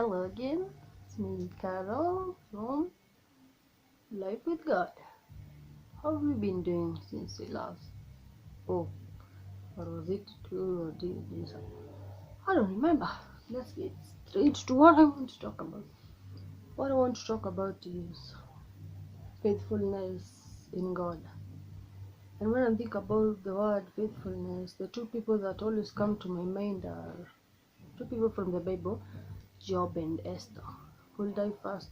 Hello again, it's me Carol from Life with God. How have you been doing since we last? Oh, or was it two or this? I don't remember. Let's get straight to what I want to talk about. What I want to talk about is faithfulness in God. And when I think about the word faithfulness, the two people that always come to my mind are two people from the Bible, Job and Esther. We'll dive first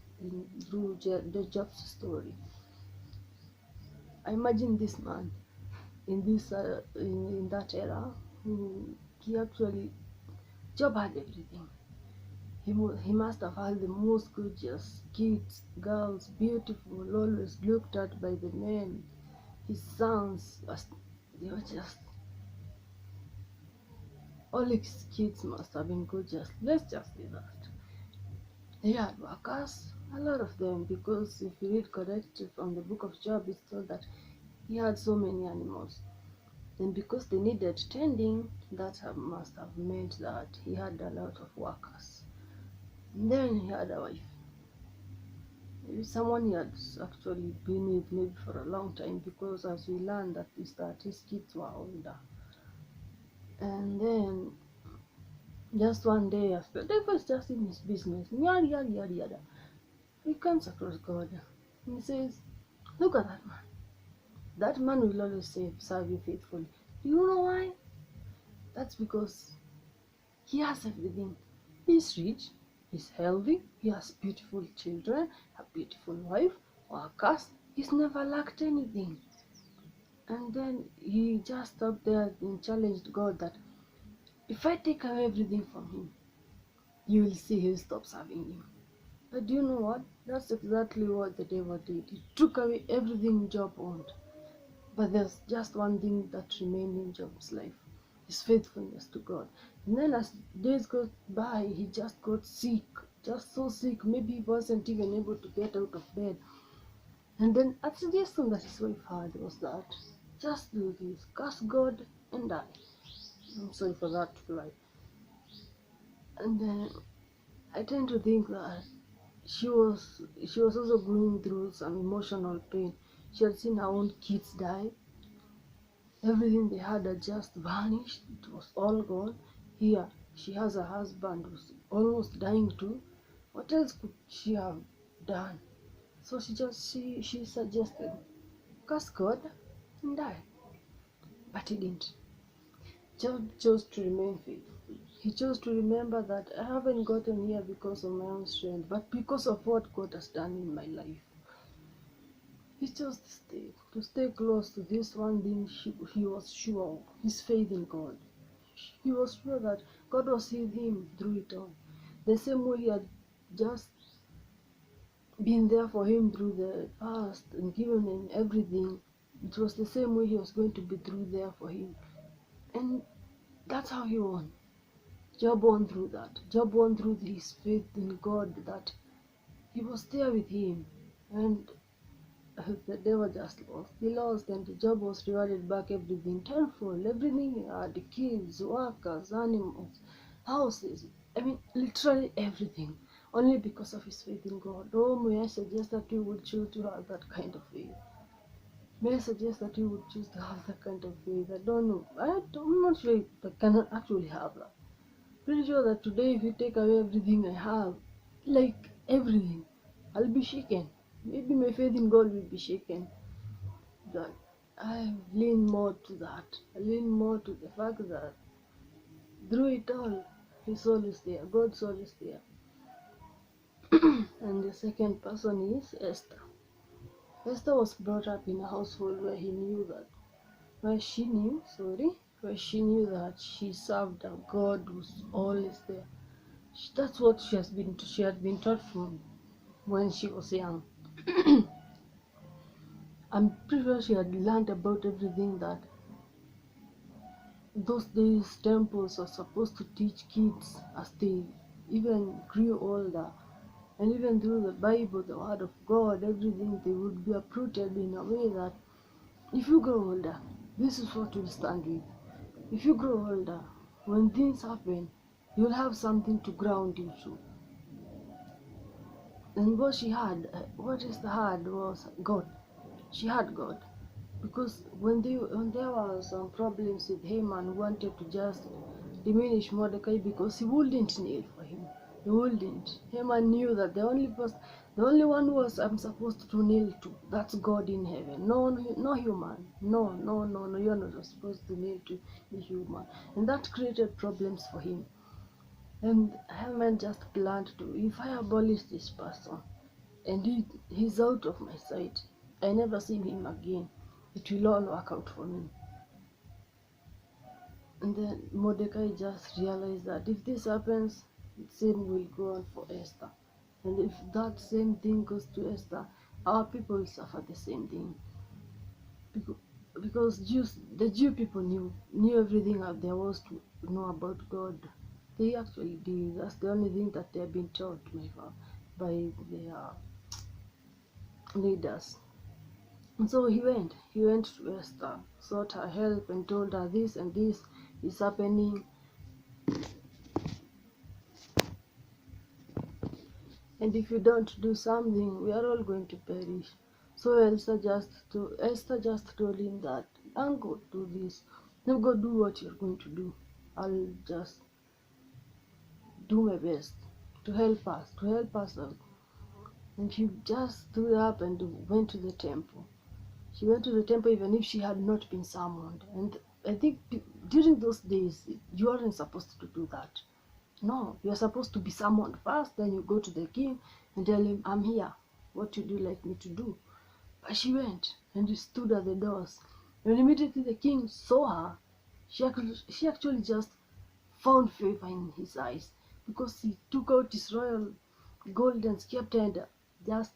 through the Job's story. I imagine this man in this in that era who he actually Job had everything. He must have had the most gorgeous kids, girls, beautiful, always looked at by the men. His sons, they were just all his kids must have been gorgeous. Let's just say that. He had workers, a lot of them, because if you read correctly from the book of Job, it's told that he had so many animals. And because they needed tending, that must have meant that he had a lot of workers. And then he had a wife. Maybe someone he had actually been with maybe for a long time, because as we learned that is that his kids were older. And then just one day after, they was just in his business, yada yada yada yada. He comes across God and he says, "Look at that man. That man will always serve you faithfully. Do you know why? That's because he has everything. He's rich, he's healthy, he has beautiful children, a beautiful wife, workers. He's never lacked anything." And then he just stopped there and challenged God that if I take away everything from him, you will see he'll stop serving you. But do you know what? That's exactly what the devil did. He took away everything Job owned. But there's just one thing that remained in Job's life, his faithfulness to God. And then as days go by, he just got sick, just so sick, maybe he wasn't even able to get out of bed. And then a suggestion that his wife had was that, just do this, curse God and die. I'm sorry for that fly. And then I tend to think that she was also going through some emotional pain. She had seen her own kids die. Everything they had just vanished. It was all gone. Here, she has a husband who's almost dying too. What else could she have done? So she suggested, curse God and die. But he didn't. Job chose to remain faithful. He chose to remember that I haven't gotten here because of my own strength, but because of what God has done in my life. He chose to stay close to this one thing he was sure of, his faith in God. He was sure that God was with him through it all. The same way he had just been there for him through the past and given him everything, it was the same way he was going to be through there for him. And that's how he won. Job won through that. Job won through his faith in God, that he was there with him. And the devil just lost. He lost, and Job was rewarded back everything tenfold. Everything he had, kids, workers, animals, houses. I mean, literally everything. Only because of his faith in God. Oh, may I suggest that you would choose to have that kind of faith. May I suggest that you would choose to have that kind of faith. I don't know. I'm not sure if I can actually have that. Pretty sure that today, if you take away everything I have, like everything, I'll be shaken. Maybe my faith in God will be shaken. But I lean more to that. I lean more to the fact that through it all, His soul is there. God's soul is there. And the second person is Esther. Esther was brought up in a household where she knew that she served a God who's always there. That's what she had been taught from when she was young. I'm pretty sure she had learned about everything that those days temples are supposed to teach kids as they even grew older. And even through the Bible, the Word of God, everything, they would be uprooted in a way that if you grow older, this is what you'll stand with. If you grow older, when things happen, you'll have something to ground you to. And what she had, what Esther had was God. She had God. Because when there was some problems with Haman, wanted to just diminish Mordecai because he wouldn't kneel for him. He wouldn't. Haman knew that the only one who was I'm supposed to kneel to, that's God in heaven. No human. No. You're not supposed to kneel to the human. And that created problems for him. And Haman just planned to, if I abolish this person and he's out of my sight, I never see him again, it will all work out for me. And then Mordecai just realized that if this happens, the same will go on for Esther. And if that same thing goes to Esther, our people will suffer the same thing. Because the Jew people knew everything that there was to know about God. They actually did. That's the only thing that they have been taught by their leaders. And so he went to Esther, sought her help and told her this and this is happening. And if you don't do something, we are all going to perish. So Esther just told him that, don't go do this. Don't go do what you're going to do. I'll just do my best to help us out. And she just stood up and went to the temple. She went to the temple even if she had not been summoned. And I think during those days, you aren't supposed to do that. No, you're supposed to be summoned first, then you go to the king and tell him, I'm here. What would you like me to do? But she went and stood at the doors. And immediately the king saw her. She actually just found favor in his eyes because he took out his royal golden scepter and just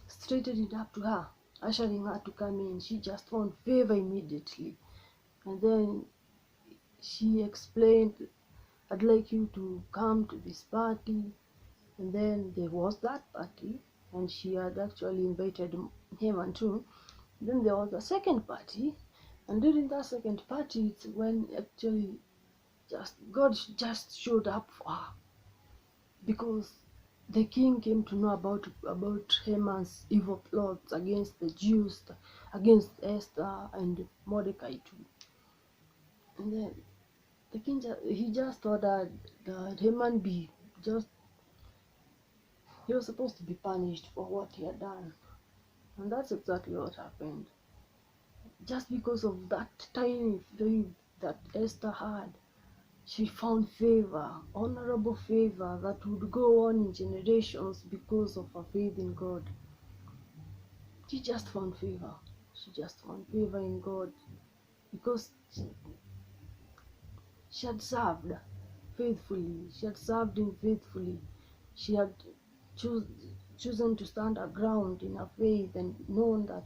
straightened it up to her, ushering her to come in. She just found favor immediately. And then she explained, I'd like you to come to this party. And then there was that party, and she had actually invited him and too. Then there was a second party, and during that second party, it's when actually God just showed up for her, because the king came to know about Haman's evil plots against the Jews, against Esther and Mordecai too. And then the king he just ordered that Haman be just he was supposed to be punished for what he had done. And that's exactly what happened. Just because of that tiny faith that Esther had, she found favor, honorable favor that would go on in generations because of her faith in God. She just found favor. She just found favor in God because she had served faithfully. She had served him faithfully. She had chosen to stand her ground in her faith and known that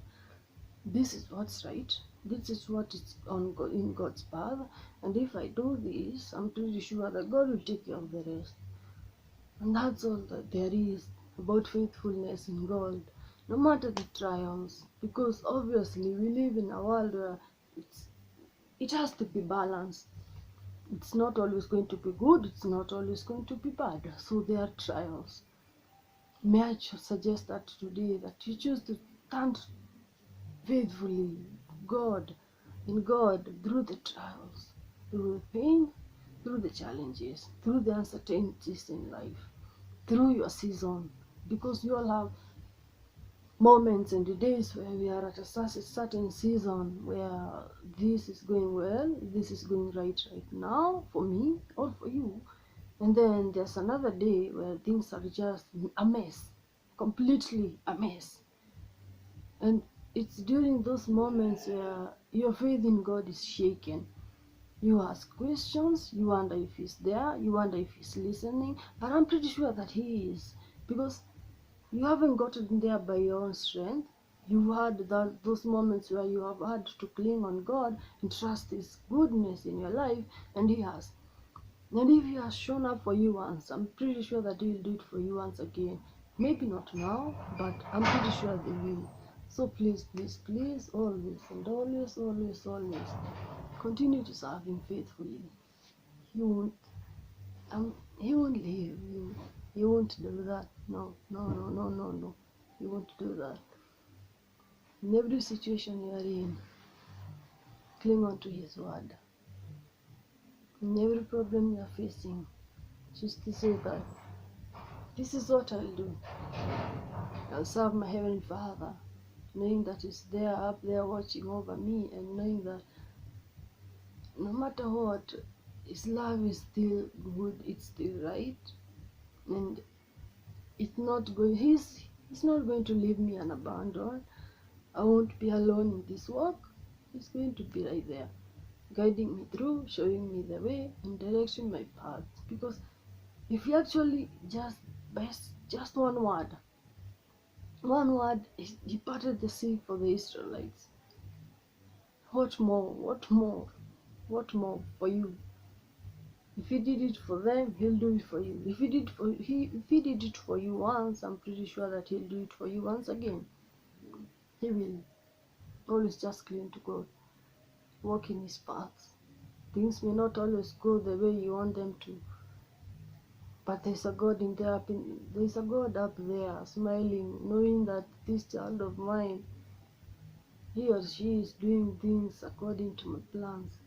this is what's right. This is what is in God's path. And if I do this, I'm pretty sure that God will take care of the rest. And that's all that there is about faithfulness in God, no matter the trials. Because obviously we live in a world where it has to be balanced. It's not always going to be good, it's not always going to be bad. So there are trials. May I suggest that today that you choose to stand faithfully in God through the trials, through the pain, through the challenges, through the uncertainties in life, through your season, because you all have moments and the days where we are at a certain season where this is going well, this is going right now for me or for you. And then there's another day where things are just a mess, completely a mess. And it's during those moments where your faith in God is shaken. You ask questions, you wonder if he's there, you wonder if he's listening, but I'm pretty sure that he is, because you haven't gotten there by your own strength. You've had those moments where you have had to cling on God and trust his goodness in your life, and he has. And if he has shown up for you once, I'm pretty sure that he'll do it for you once again. Maybe not now, but I'm pretty sure they will. So please, always and always continue to serve him faithfully. He won't, he won't leave you. He won't do that. No, no, no, no, no, no. He won't do that. In every situation you are in, cling on to His word. In every problem you are facing, just to say that this is what I'll do. I'll serve my Heavenly Father, knowing that He's there, up there watching over me, and knowing that no matter what, His love is still good, it's still right, and He's not going to leave me unabandoned. I won't be alone in this walk. He's going to be right there, guiding me through, showing me the way, and directing my path. Because if you actually just one word, He parted the sea for the Israelites. What more? What more? What more for you? If He did it for them, He'll do it for you. If He did it for you once, I'm pretty sure that He'll do it for you once again. He will. Always just cling to God. Walk in His paths. Things may not always go the way you want them to, but there's a God there's a God up there smiling, knowing that this child of mine, he or she is doing things according to my plans.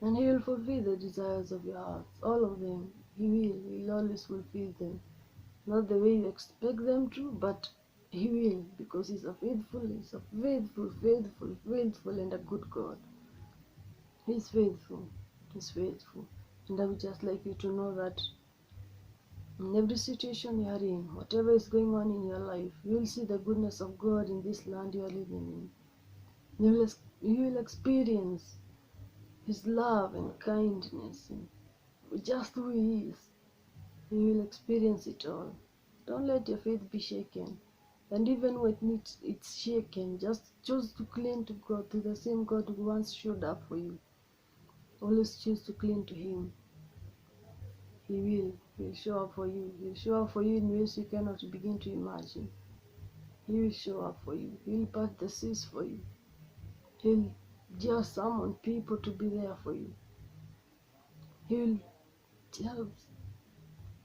And He will fulfill the desires of your hearts, all of them. He will always fulfill them. Not the way you expect them to, but He will, because He's a faithful, faithful, and a good God. He's faithful. He's faithful. And I would just like you to know that in every situation you are in, whatever is going on in your life, you will see the goodness of God in this land you are living in. You will experience His love and kindness and just who He is. You will experience it all. Don't let your faith be shaken. And even when it's shaken, just choose to cling to God, to the same God who once showed up for you. Always choose to cling to Him. He will. He'll show up for you. He'll show up for you in ways you cannot begin to imagine. He will show up for you. He'll part the seas for you. He'll just summon people to be there for you. He'll just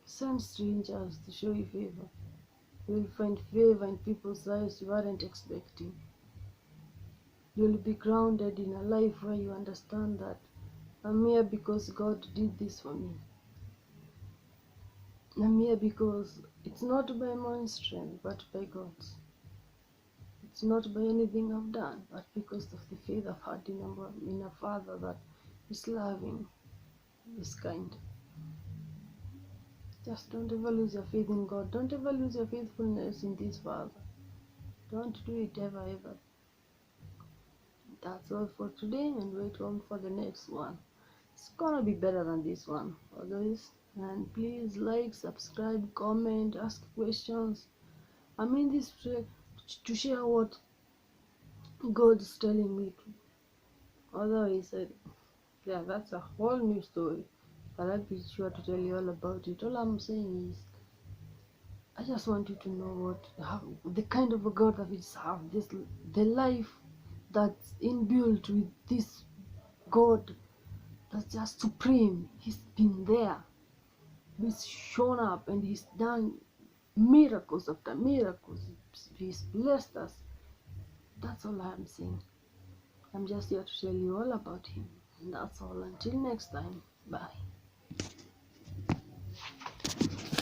send strangers to show you favor. You'll find favor in people's eyes you aren't expecting. You'll be grounded in a life where you understand that I'm here because God did this for me. I'm here because it's not by my own strength, but by God's. It's not by anything I've done, but because of the faith I've had in a Father that is loving, is kind. Just don't ever lose your faith in God. Don't ever lose your faithfulness in this Father. Don't do it ever, ever. That's all for today, and wait on for the next one. It's gonna be better than this one, always. And please like, subscribe, comment, ask questions. I mean this to share what God is telling me to. Otherwise, yeah, that's a whole new story. But I'll be sure to tell you all about it. All I'm saying is, I just want you to know the kind of a God that we serve, the life that's inbuilt with this God that's just supreme. He's been there. He's shown up and He's done miracles after miracles. He's blessed us. That's all I'm saying. I'm just here to tell you all about Him. And that's all. Until next time. Bye.